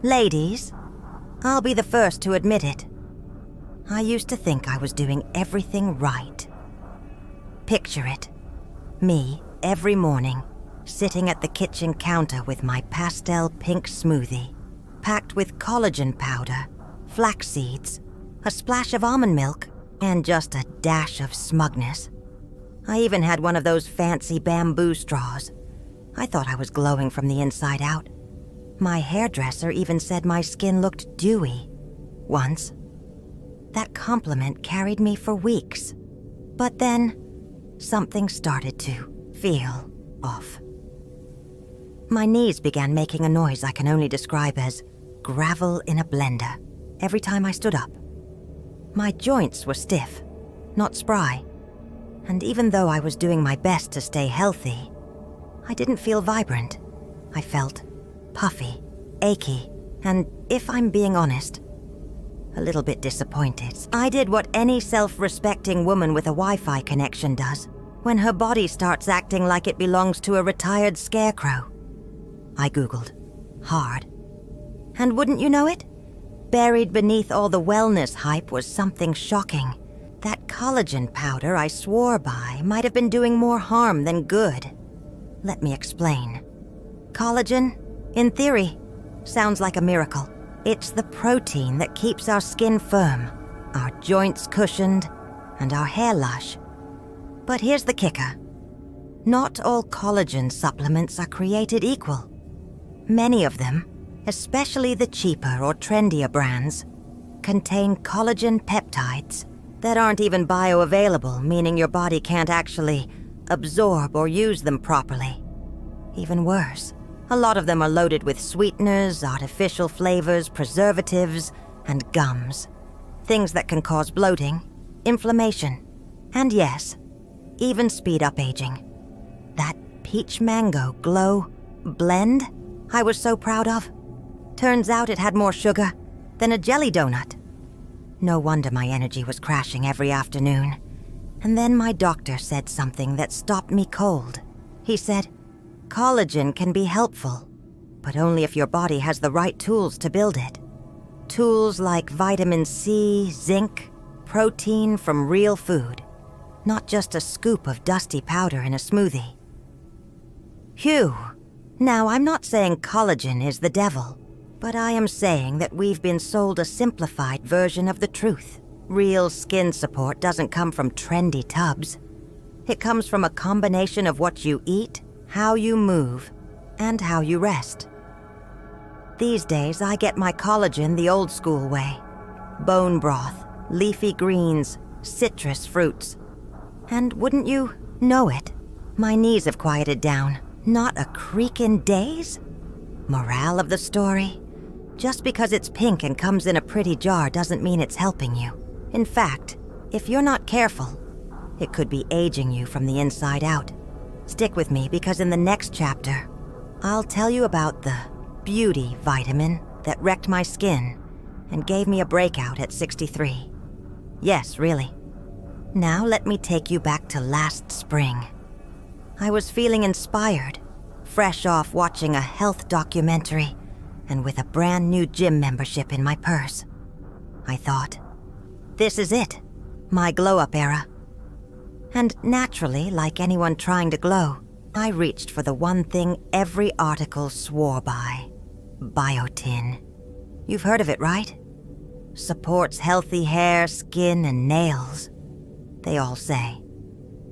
Ladies, I'll be the first to admit it. I used to think I was doing everything right. Picture it. Me, every morning, sitting at the kitchen counter with my pastel pink smoothie, packed with collagen powder, flax seeds, a splash of almond milk, and just a dash of smugness. I even had one of those fancy bamboo straws. I thought I was glowing from the inside out. My hairdresser even said my skin looked dewy once. That compliment carried me for weeks. But then, something started to feel off. My knees began making a noise I can only describe as gravel in a blender every time I stood up. My joints were stiff, not spry, and even though I was doing my best to stay healthy, I didn't feel vibrant. I felt puffy, achy, and if I'm being honest, a little bit disappointed. I did what any self-respecting woman with a Wi-Fi connection does when her body starts acting like it belongs to a retired scarecrow. I Googled hard. And wouldn't you know it? Buried beneath all the wellness hype was something shocking. That collagen powder I swore by might have been doing more harm than good. Let me explain. Collagen, in theory, sounds like a miracle. It's the protein that keeps our skin firm, our joints cushioned, and our hair lush. But here's the kicker. Not all collagen supplements are created equal. Many of them, especially the cheaper or trendier brands, contain collagen peptides that aren't even bioavailable, meaning your body can't actually absorb or use them properly. Even worse, a lot of them are loaded with sweeteners, artificial flavors, preservatives, and gums. Things that can cause bloating, inflammation, and yes, even speed up aging. That peach mango glow blend I was so proud of. Turns out it had more sugar than a jelly donut. No wonder my energy was crashing every afternoon. And then my doctor said something that stopped me cold. He said, collagen can be helpful, but only if your body has the right tools to build it. Tools like vitamin C, zinc, protein from real food, not just a scoop of dusty powder in a smoothie. Phew. Now, I'm not saying collagen is the devil, but I am saying that we've been sold a simplified version of the truth. Real skin support doesn't come from trendy tubs. It comes from a combination of what you eat, how you move, and how you rest. These days, I get my collagen the old school way. Bone broth, leafy greens, citrus fruits. And wouldn't you know it, my knees have quieted down. Not a creak in days? Morale of the story? Just because it's pink and comes in a pretty jar doesn't mean it's helping you. In fact, if you're not careful, it could be aging you from the inside out. Stick with me because in the next chapter, I'll tell you about the beauty vitamin that wrecked my skin and gave me a breakout at 63. Yes, really. Now let me take you back to last spring. I was feeling inspired, fresh off watching a health documentary and with a brand new gym membership in my purse. I thought, this is it, my glow-up era. And naturally, like anyone trying to glow, I reached for the one thing every article swore by: biotin. You've heard of it, right? Supports healthy hair, skin, and nails, they all say.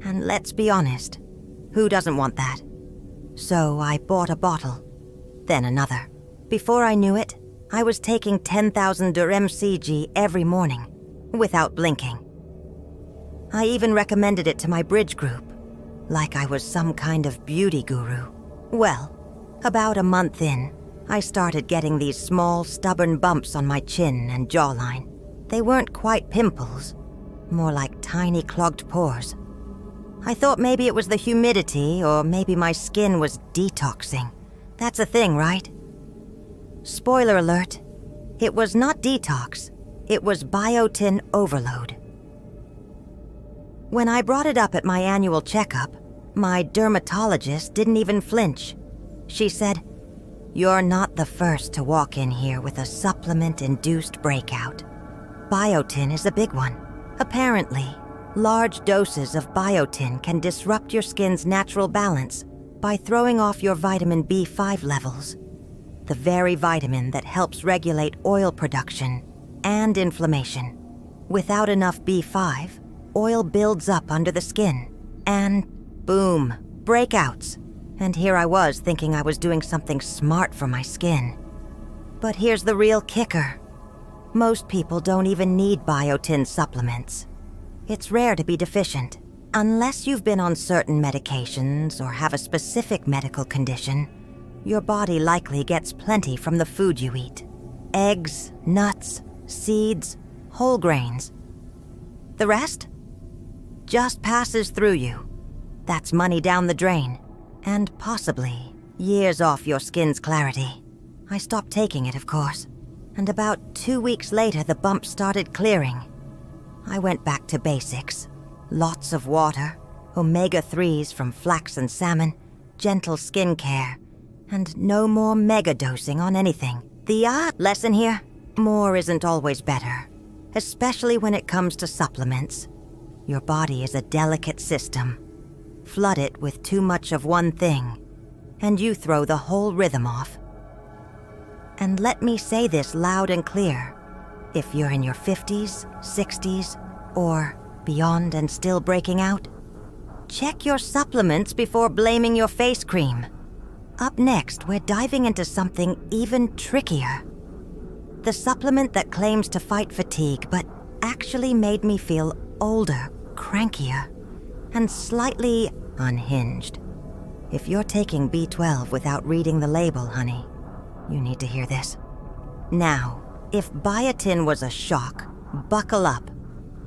And let's be honest, who doesn't want that? So I bought a bottle, then another. Before I knew it, I was taking 10,000 mcg every morning, without blinking. I even recommended it to my bridge group, like I was some kind of beauty guru. Well, about a month in, I started getting these small, stubborn bumps on my chin and jawline. They weren't quite pimples, more like tiny clogged pores. I thought maybe it was the humidity, or maybe my skin was detoxing. That's a thing, right? Spoiler alert, it was not detox, it was biotin overload. When I brought it up at my annual checkup, my dermatologist didn't even flinch. She said, You're not the first to walk in here with a supplement-induced breakout. Biotin is a big one. Apparently, large doses of biotin can disrupt your skin's natural balance by throwing off your vitamin B5 levels, the very vitamin that helps regulate oil production and inflammation. Without enough B5, oil builds up under the skin, and boom, breakouts. And here I was thinking I was doing something smart for my skin. But here's the real kicker. Most people don't even need biotin supplements. It's rare to be deficient. Unless you've been on certain medications or have a specific medical condition, your body likely gets plenty from the food you eat. Eggs, nuts, seeds, whole grains. The rest just passes through you. That's money down the drain, and possibly years off your skin's clarity. I stopped taking it, of course, and about 2 weeks later the bump started clearing. I went back to basics. Lots of water, omega-3s from flax and salmon, gentle skin care, and no more mega-dosing on anything. The lesson here? More isn't always better, especially when it comes to supplements. Your body is a delicate system. Flood it with too much of one thing, and you throw the whole rhythm off. And let me say this loud and clear. If you're in your 50s, 60s, or beyond and still breaking out, check your supplements before blaming your face cream. Up next, we're diving into something even trickier. The supplement that claims to fight fatigue, but actually made me feel older, crankier, and slightly unhinged. If you're taking B12 without reading the label, honey, you need to hear this. Now, if biotin was a shock, buckle up,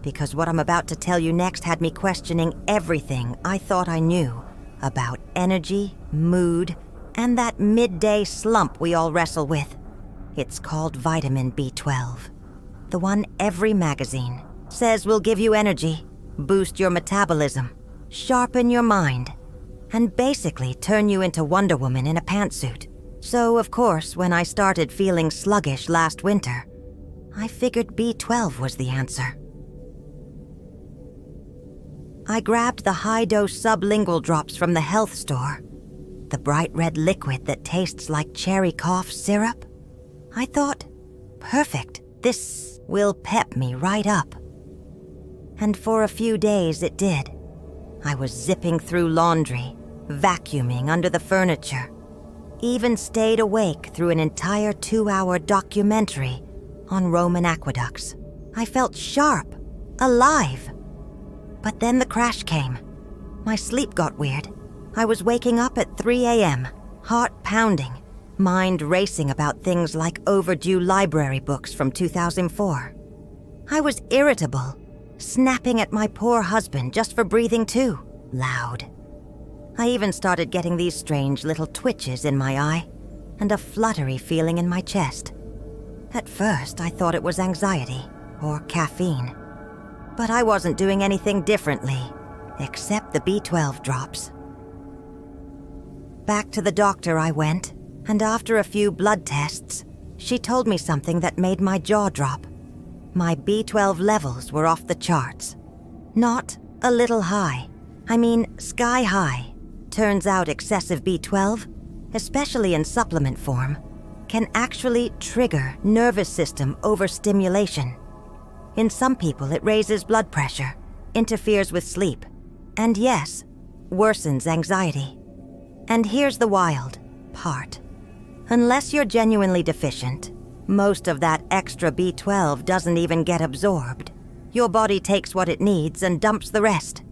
because what I'm about to tell you next had me questioning everything I thought I knew about energy, mood, and that midday slump we all wrestle with. It's called vitamin B12. The one every magazine says will give you energy, boost your metabolism, sharpen your mind, and basically turn you into Wonder Woman in a pantsuit. So, of course, when I started feeling sluggish last winter, I figured B12 was the answer. I grabbed the high-dose sublingual drops from the health store, the bright red liquid that tastes like cherry cough syrup. I thought, perfect, this will pep me right up. And for a few days it did. I was zipping through laundry, vacuuming under the furniture, even stayed awake through an entire 2-hour documentary on Roman aqueducts. I felt sharp, alive. But then the crash came. My sleep got weird. I was waking up at 3 a.m., heart pounding, mind racing about things like overdue library books from 2004. I was irritable, snapping at my poor husband just for breathing too loud. I even started getting these strange little twitches in my eye and a fluttery feeling in my chest. At first, I thought it was anxiety or caffeine, but I wasn't doing anything differently except the B12 drops. Back to the doctor I went, and after a few blood tests, she told me something that made my jaw drop. My B12 levels were off the charts. Not a little high. I mean, sky high. Turns out excessive B12, especially in supplement form, can actually trigger nervous system overstimulation. In some people, it raises blood pressure, interferes with sleep, and yes, worsens anxiety. And here's the wild part. Unless you're genuinely deficient, most of that extra B12 doesn't even get absorbed. Your body takes what it needs and dumps the rest.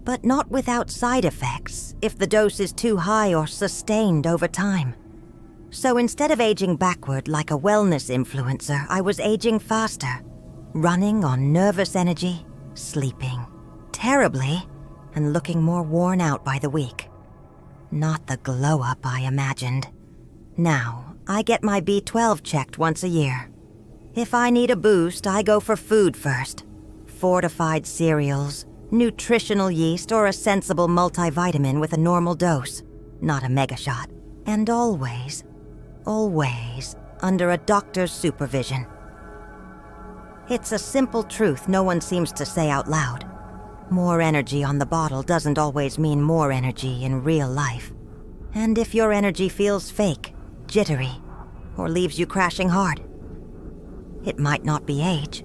But not without side effects if the dose is too high or sustained over time. So instead of aging backward like a wellness influencer, I was aging faster, running on nervous energy, sleeping terribly, and looking more worn out by the week. Not the glow-up I imagined. Now, I get my B12 checked once a year. If I need a boost, I go for food first. Fortified cereals, nutritional yeast, or a sensible multivitamin with a normal dose, not a mega shot. And always, always under a doctor's supervision. It's a simple truth no one seems to say out loud. More energy on the bottle doesn't always mean more energy in real life. And if your energy feels fake, jittery, or leaves you crashing hard, it might not be age.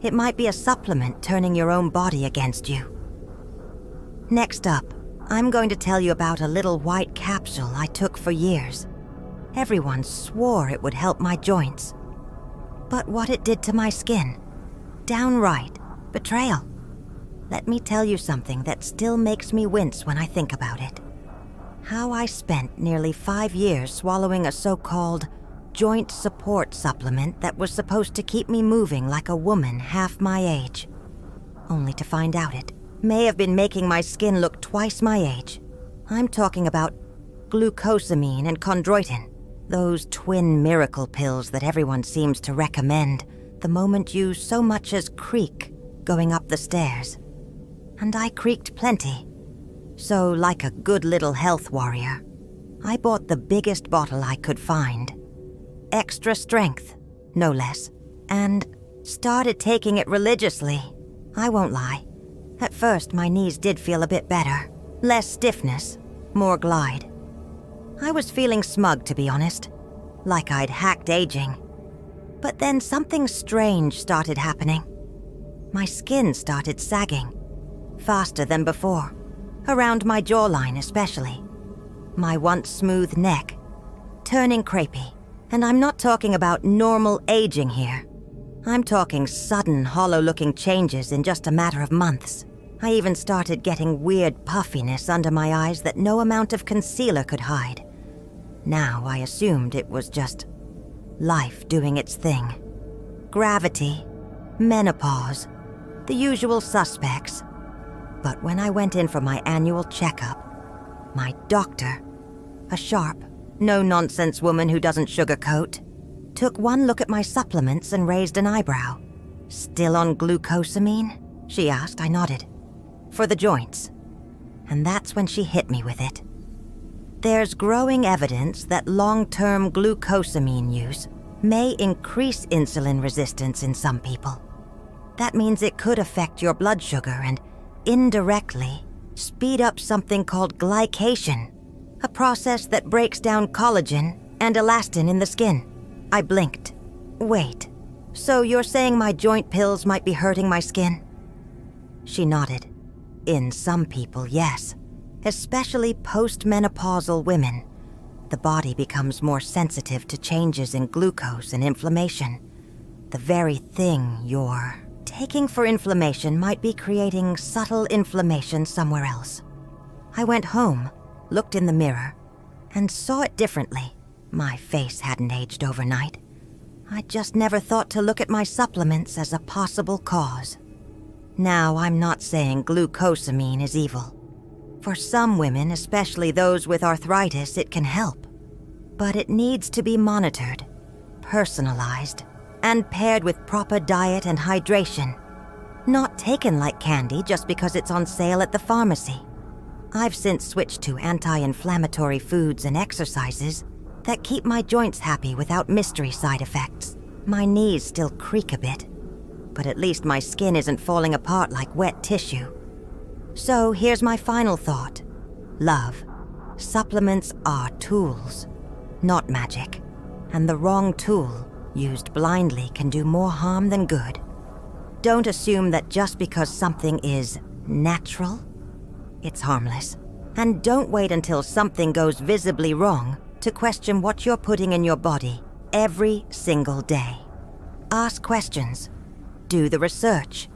It might be a supplement turning your own body against you. Next up, I'm going to tell you about a little white capsule I took for years. Everyone swore it would help my joints. But what it did to my skin, downright betrayal. Let me tell you something that still makes me wince when I think about it. How I spent nearly 5 years swallowing a so-called joint support supplement that was supposed to keep me moving like a woman half my age. Only to find out it may have been making my skin look twice my age. I'm talking about glucosamine and chondroitin, those twin miracle pills that everyone seems to recommend the moment you so much as creak going up the stairs. And I creaked plenty. So, like a good little health warrior, I bought the biggest bottle I could find. Extra strength, no less, and started taking it religiously. I won't lie. At first, my knees did feel a bit better. Less stiffness, more glide. I was feeling smug, to be honest, like I'd hacked aging. But then something strange started happening. My skin started sagging, faster than before, around my jawline especially. My once smooth neck, turning crepey. And I'm not talking about normal aging here. I'm talking sudden, hollow-looking changes in just a matter of months. I even started getting weird puffiness under my eyes that no amount of concealer could hide. Now I assumed it was just life doing its thing. Gravity, menopause, the usual suspects. But when I went in for my annual checkup, my doctor, a sharp, no-nonsense woman who doesn't sugarcoat, took one look at my supplements and raised an eyebrow. "Still on glucosamine?" she asked. I nodded. "For the joints." And that's when she hit me with it. There's growing evidence that long-term glucosamine use may increase insulin resistance in some people. That means it could affect your blood sugar and, indirectly, speed up something called glycation, a process that breaks down collagen and elastin in the skin. I blinked. Wait, so you're saying my joint pills might be hurting my skin? She nodded. In some people, yes. Especially postmenopausal women. The body becomes more sensitive to changes in glucose and inflammation. The very thing you're taking for inflammation might be creating subtle inflammation somewhere else. I went home, looked in the mirror, and saw it differently. My face hadn't aged overnight. I just never thought to look at my supplements as a possible cause. Now, I'm not saying glucosamine is evil. For some women, especially those with arthritis, it can help. But it needs to be monitored, personalized, and paired with proper diet and hydration. Not taken like candy just because it's on sale at the pharmacy. I've since switched to anti-inflammatory foods and exercises that keep my joints happy without mystery side effects. My knees still creak a bit, but at least my skin isn't falling apart like wet tissue. So here's my final thought. Love. Supplements are tools, not magic. And the wrong tool, used blindly, can do more harm than good. Don't assume that just because something is natural, it's harmless. And don't wait until something goes visibly wrong to question what you're putting in your body every single day. Ask questions, do the research,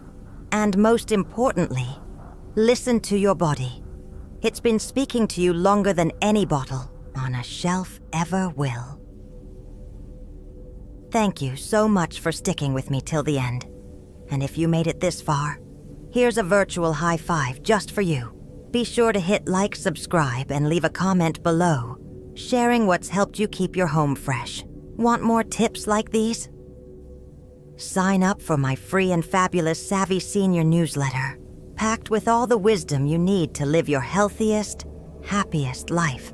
and most importantly, listen to your body. It's been speaking to you longer than any bottle on a shelf ever will. Thank you so much for sticking with me till the end. And if you made it this far, here's a virtual high five just for you. Be sure to hit like, subscribe, and leave a comment below, sharing what's helped you keep your home fresh. Want more tips like these? Sign up for my free and fabulous Savvy Senior newsletter, packed with all the wisdom you need to live your healthiest, happiest life.